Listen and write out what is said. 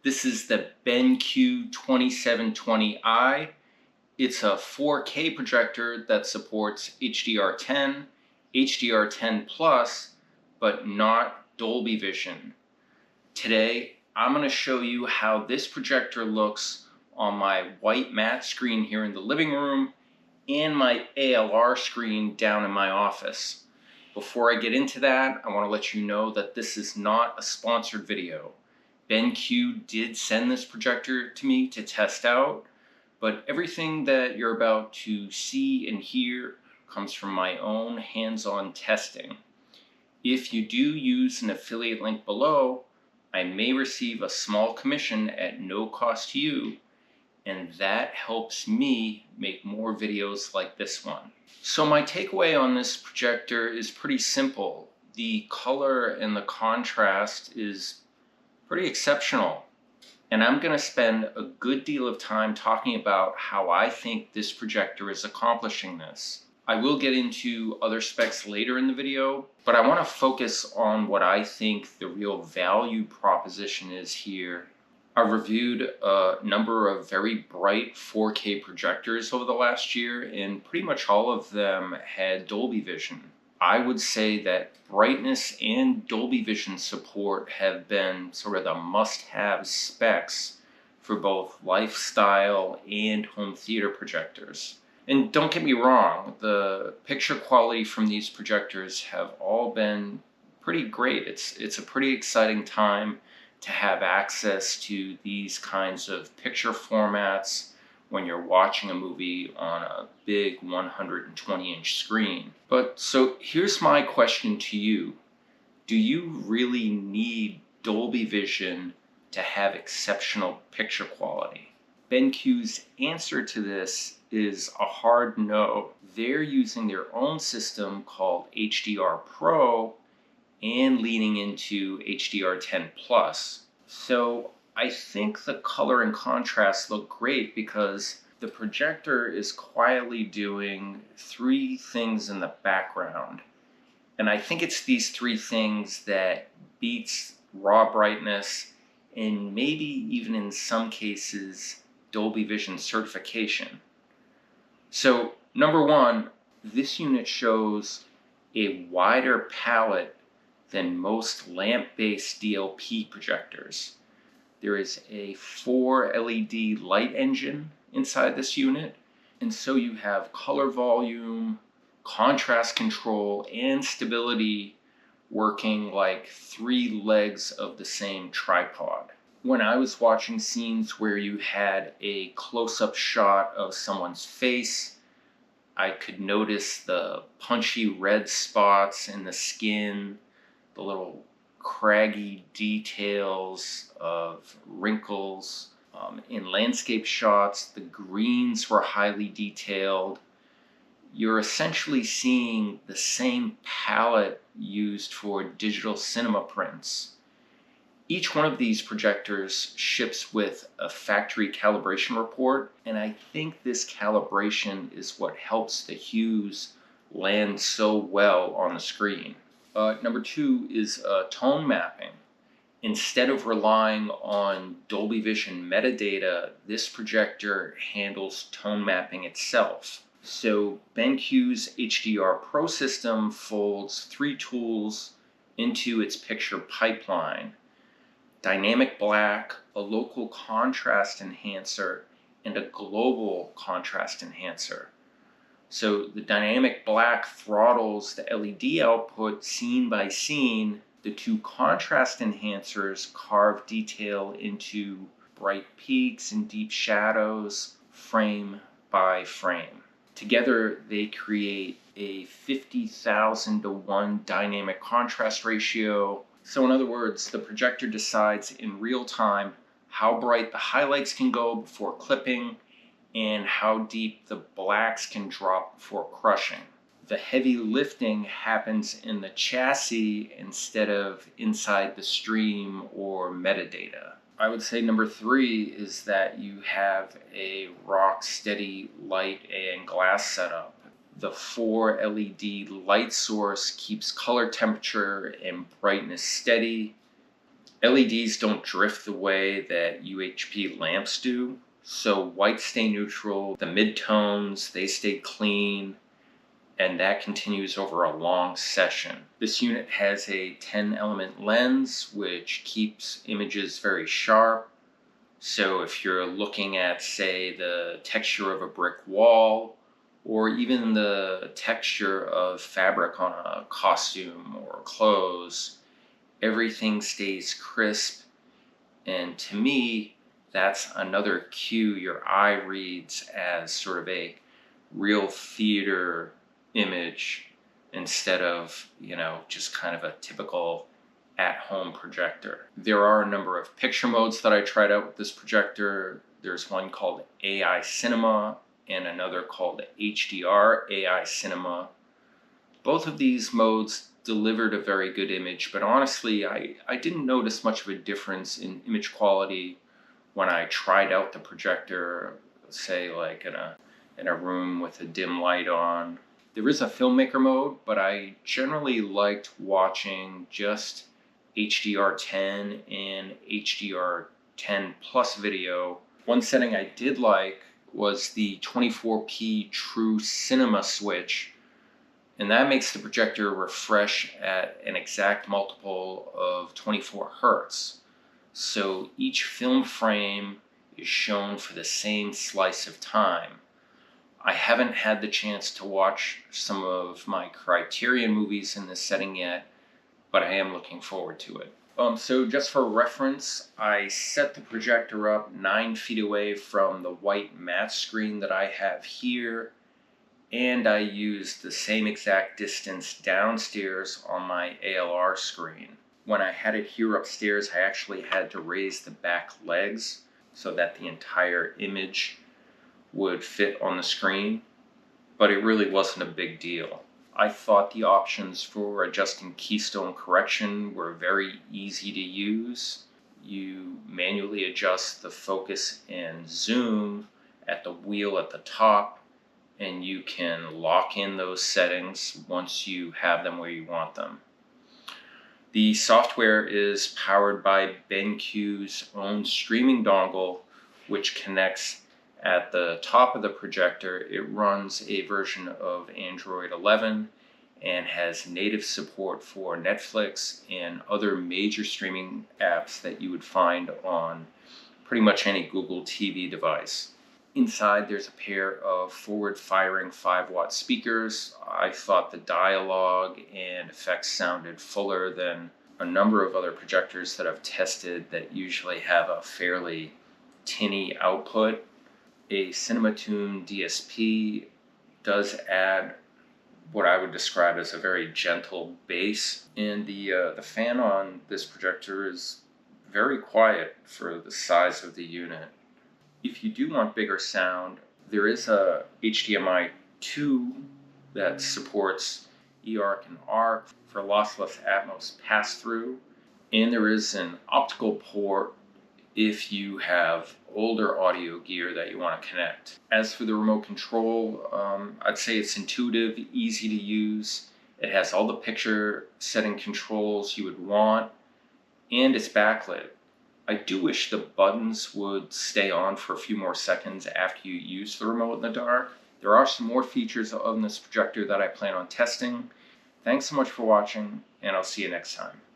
This is the BenQ W2720i. It's a 4K projector that supports HDR10, HDR10+, but not Dolby Vision. Today, I'm going to show you how this projector looks on my white matte screen here in the living room and my ALR screen down in my office. Before I get into that, I want to let you know that this is not a sponsored video. BenQ did send this projector to me to test out, but everything that you're about to see and hear comes from my own hands-on testing. If you do use an affiliate link below, I may receive a small commission at no cost to you, and that helps me make more videos like this one. So my takeaway on this projector is pretty simple. The color and the contrast is pretty exceptional. And I'm going to spend a good deal of time talking about how I think this projector is accomplishing this. I will get into other specs later in the video, but I want to focus on what I think the real value proposition is here. I reviewed a number of very bright 4K projectors over the last year, and pretty much all of them had Dolby Vision. I would say that brightness and Dolby Vision support have been sort of the must-have specs for both lifestyle and home theater projectors. And don't get me wrong, the picture quality from these projectors have all been pretty great. It's a pretty exciting time to have access to these kinds of picture formats when you're watching a movie on a big 120-inch screen. But so here's my question to you. Do you really need Dolby Vision to have exceptional picture quality? BenQ's answer to this is a hard no. They're using their own system called HDR-PRO and leaning into HDR10+. So I think the color and contrast look great because the projector is quietly doing three things in the background. And I think it's these three things that beats raw brightness and maybe even in some cases Dolby Vision certification. So number one, this unit shows a wider palette than most lamp-based DLP projectors. There is a 4 LED light engine inside this unit, and so you have color volume, contrast control, and stability working like three legs of the same tripod. When I was watching scenes where you had a close-up shot of someone's face, I could notice the punchy red spots in the skin, the little craggy details of wrinkles. In landscape shots, the greens were highly detailed. You're essentially seeing the same palette used for digital cinema prints. Each one of these projectors ships with a factory calibration report, and I think this calibration is what helps the hues land so well on the screen. Number two is tone mapping. Instead of relying on Dolby Vision metadata, this projector handles tone mapping itself. So BenQ's HDR-PRO system folds three tools into its picture pipeline: dynamic black, a local contrast enhancer, and a global contrast enhancer. So the dynamic black throttles the LED output scene by scene. The two contrast enhancers carve detail into bright peaks and deep shadows, frame by frame. Together they create a 50,000 to 1 dynamic contrast ratio. So in other words, the projector decides in real time how bright the highlights can go before clipping and how deep the blacks can drop before crushing. The heavy lifting happens in the chassis instead of inside the stream or metadata. I would say number three is that you have a rock steady light and glass setup. The 4 LED light source keeps color temperature and brightness steady. LEDs don't drift the way that UHP lamps do, so whites stay neutral, the midtones, they stay clean, and that continues over a long session. This unit has a 10-element lens, which keeps images very sharp. So if you're looking at, say, the texture of a brick wall, or even the texture of fabric on a costume or clothes, everything stays crisp. And to me, that's another cue your eye reads as sort of a real theater image instead of, just kind of a typical at-home projector. There are a number of picture modes that I tried out with this projector. There's one called AI Cinema and another called HDR AI Cinema. Both of these modes delivered a very good image, but honestly, I didn't notice much of a difference in image quality when I tried out the projector, say like in a room with a dim light on. There is a filmmaker mode, but I generally liked watching just HDR10 and HDR10 plus video. One setting I did like was the 24p True Cinema switch, and that makes the projector refresh at an exact multiple of 24 Hertz. So each film frame is shown for the same slice of time. I haven't had the chance to watch some of my Criterion movies in this setting yet, but I am looking forward to it. So just for reference, I set the projector up 9 feet away from the white matte screen that I have here, and I used the same exact distance downstairs on my ALR screen. When I had it here upstairs, I actually had to raise the back legs so that the entire image would fit on the screen, but it really wasn't a big deal. I thought the options for adjusting Keystone correction were very easy to use. You manually adjust the focus and zoom at the wheel at the top, and you can lock in those settings once you have them where you want them. The software is powered by BenQ's own streaming dongle, which connects at the top of the projector. It runs a version of Android 11 and has native support for Netflix and other major streaming apps that you would find on pretty much any Google TV device. Inside, there's a pair of forward-firing 5-watt speakers. I thought the dialogue and effects sounded fuller than a number of other projectors that I've tested that usually have a fairly tinny output. A CinemaTune DSP does add what I would describe as a very gentle bass, and the fan on this projector is very quiet for the size of the unit. If you do want bigger sound, there is a HDMI 2 that supports eARC and ARC for lossless Atmos pass-through, and there is an optical port if you have older audio gear that you want to connect. As for the remote control, I'd say it's intuitive, easy to use. It has all the picture setting controls you would want, and it's backlit. I do wish the buttons would stay on for a few more seconds after you use the remote in the dark. There are some more features on this projector that I plan on testing. Thanks so much for watching, and I'll see you next time.